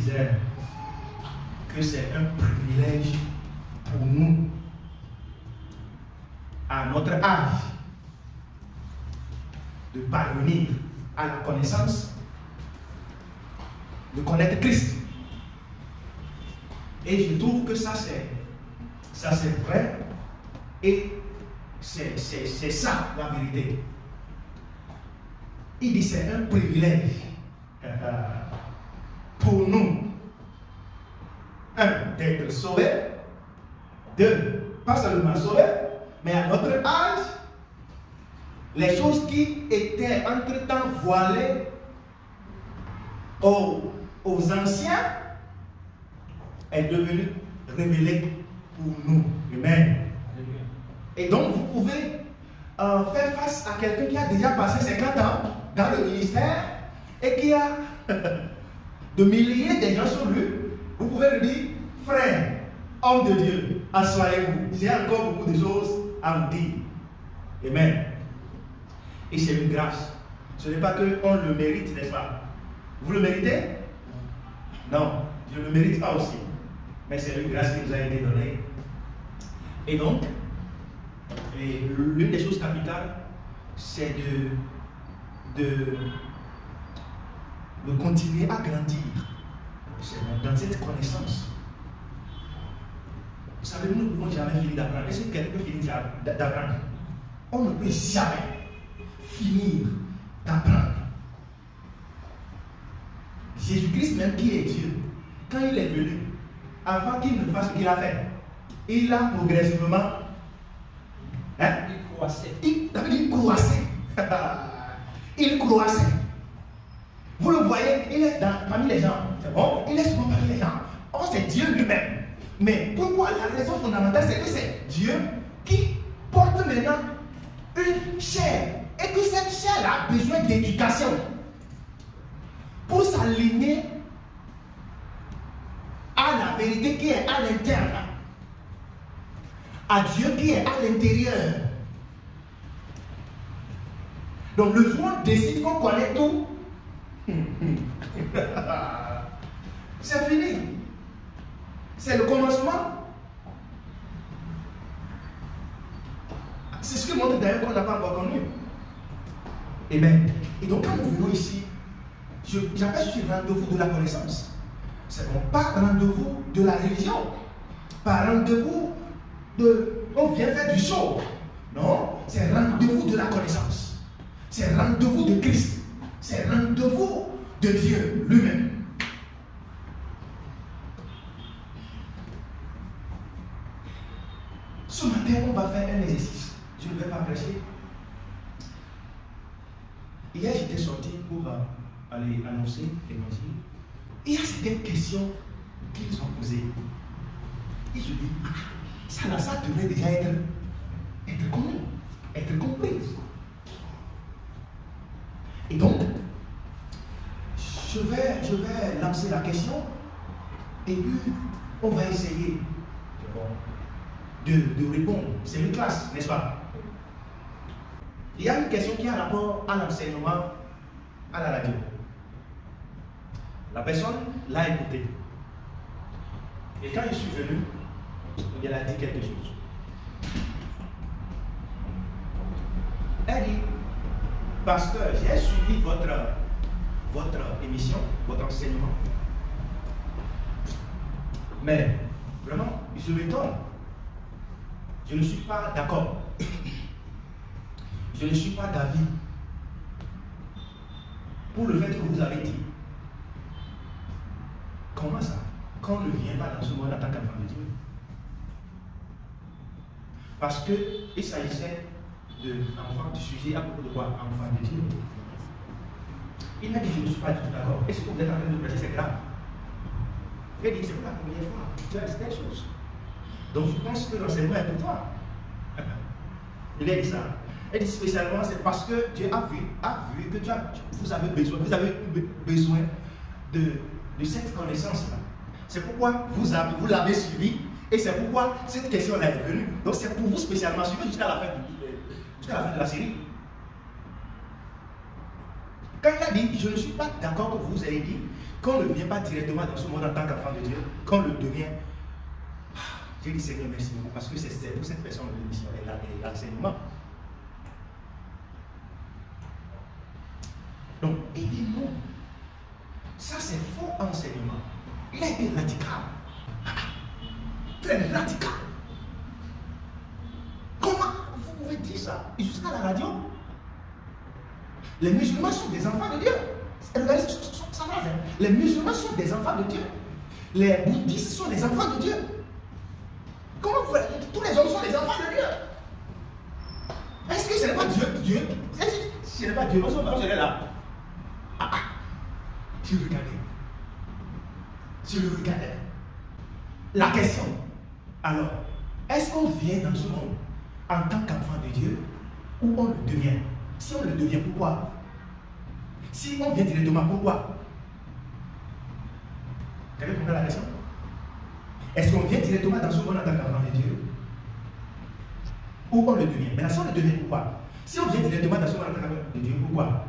disait que c'est un privilège pour nous, à notre âge, de parvenir à la connaissance, de connaître Christ. Et je trouve que ça c'est vrai et c'est ça la vérité. Il dit c'est un privilège pour nous, un, d'être sauvés, deux, pas seulement sauvés, mais à notre âge, les choses qui étaient entre-temps voilées aux anciens est devenu révélé pour nous. Amen. Et donc vous pouvez faire face à quelqu'un qui a déjà passé 50 ans dans le ministère et qui a de milliers de gens sur lui. Vous pouvez lui dire, frère, homme de Dieu, asseyez-vous. J'ai encore beaucoup de choses à vous dire. Amen. Et c'est une grâce. Ce n'est pas qu'on le mérite, n'est-ce pas? Vous le méritez? Non, je ne le mérite pas aussi. Mais c'est une grâce qui nous a été donnée. Et donc, l'une des choses capitales, c'est de continuer à grandir dans cette connaissance. Vous savez, nous ne pouvons jamais finir d'apprendre. Est-ce que quelqu'un peut finir d'apprendre? On ne peut jamais finir d'apprendre. Jésus-Christ même qui est Dieu, quand il est venu, avant qu'il ne fasse ce qu'il a fait, il a progressivement il croissait. Il croissait. Il croissait. Vous le voyez, il est parmi les gens. C'est bon, il est souvent parmi les gens. Oh, c'est Dieu lui-même. Mais pourquoi la raison fondamentale, c'est que c'est Dieu qui porte maintenant une chair. Et que cette chair a besoin d'éducation pour s'aligner à la vérité qui est à l'interne, à Dieu qui est à l'intérieur. Donc le jour où on décide qu'on connaît tout, c'est fini. C'est le commencement. C'est ce que montre d'ailleurs qu'on n'a pas encore connu. Amen. Et donc quand nous venons ici, j'appelle ceci rendez-vous de la connaissance. C'est bon, pas rendez-vous de la religion, pas rendez-vous de on vient faire du show. Non, c'est rendez-vous de la connaissance. C'est rendez-vous de Christ. C'est rendez-vous de Dieu lui-même. Ce matin, on va faire un exercice. Je ne vais pas prêcher. Hier, j'étais sorti pour aller annoncer l'évangile. Il y a certaines questions qu'ils ont posées. Et je dis, ça devrait déjà être connu, être comprise. Et donc, je vais lancer la question et puis on va essayer de répondre. C'est une classe, n'est-ce pas? Il y a une question qui a rapport à l'enseignement à la radio. La personne l'a écouté. Et quand je suis venu, elle a dit quelque chose. Elle dit, pasteur, j'ai suivi votre émission, votre enseignement. Mais vraiment, je m'étonne. Je ne suis pas d'accord. Je ne suis pas d'avis pour le fait que vous avez dit. Comment ça? Qu'on ne vient pas dans ce monde en tant qu'enfant de Dieu. Parce qu'il s'agissait du sujet à propos de quoi? Enfant de Dieu. Il a dit, je ne suis pas du tout d'accord. Est-ce que vous êtes en train de prêcher? C'est grave. Il a dit, c'est pour la première fois. Tu as dit des choses. Donc je pense que l'enseignement est pour toi. Il a dit ça. Il dit spécialement, c'est parce que Dieu a vu que vous avez besoin de cette connaissance-là. C'est pourquoi vous l'avez suivi et c'est pourquoi cette question-là est venue. Donc c'est pour vous spécialement suivi jusqu'à la fin de la série. Quand il a dit, je ne suis pas d'accord que vous ayez dit qu'on ne vient pas directement dans ce monde en tant qu'enfant de Dieu, qu'on le devient. J'ai dit Seigneur, merci beaucoup, parce que c'est pour cette personne de l'émission et l'enseignement. Donc, il dit non. Ça, c'est faux enseignement. Il a été radical. Très radical. Comment vous pouvez dire ça jusqu'à la radio? Les musulmans sont des enfants de Dieu. Regardez sa phrase. Les musulmans sont des enfants de Dieu. Les bouddhistes sont des enfants de Dieu. Comment vous faites? Tous les hommes sont des enfants de Dieu. Est-ce que ce n'est pas Dieu? Ce n'est pas Dieu. On serait là. Tu regardais. Tu le regardais. La question. Alors, est-ce qu'on vient dans ce monde en tant qu'enfant de Dieu ou on le devient? Si on le devient, pourquoi? Si on vient directement, pourquoi? Vous avez compris la question? Est-ce qu'on vient directement dans ce monde en tant qu'enfant de Dieu ou on le devient? Maintenant, si on le devient, pourquoi? Si on vient directement dans ce monde en tant qu'enfant de Dieu, pourquoi?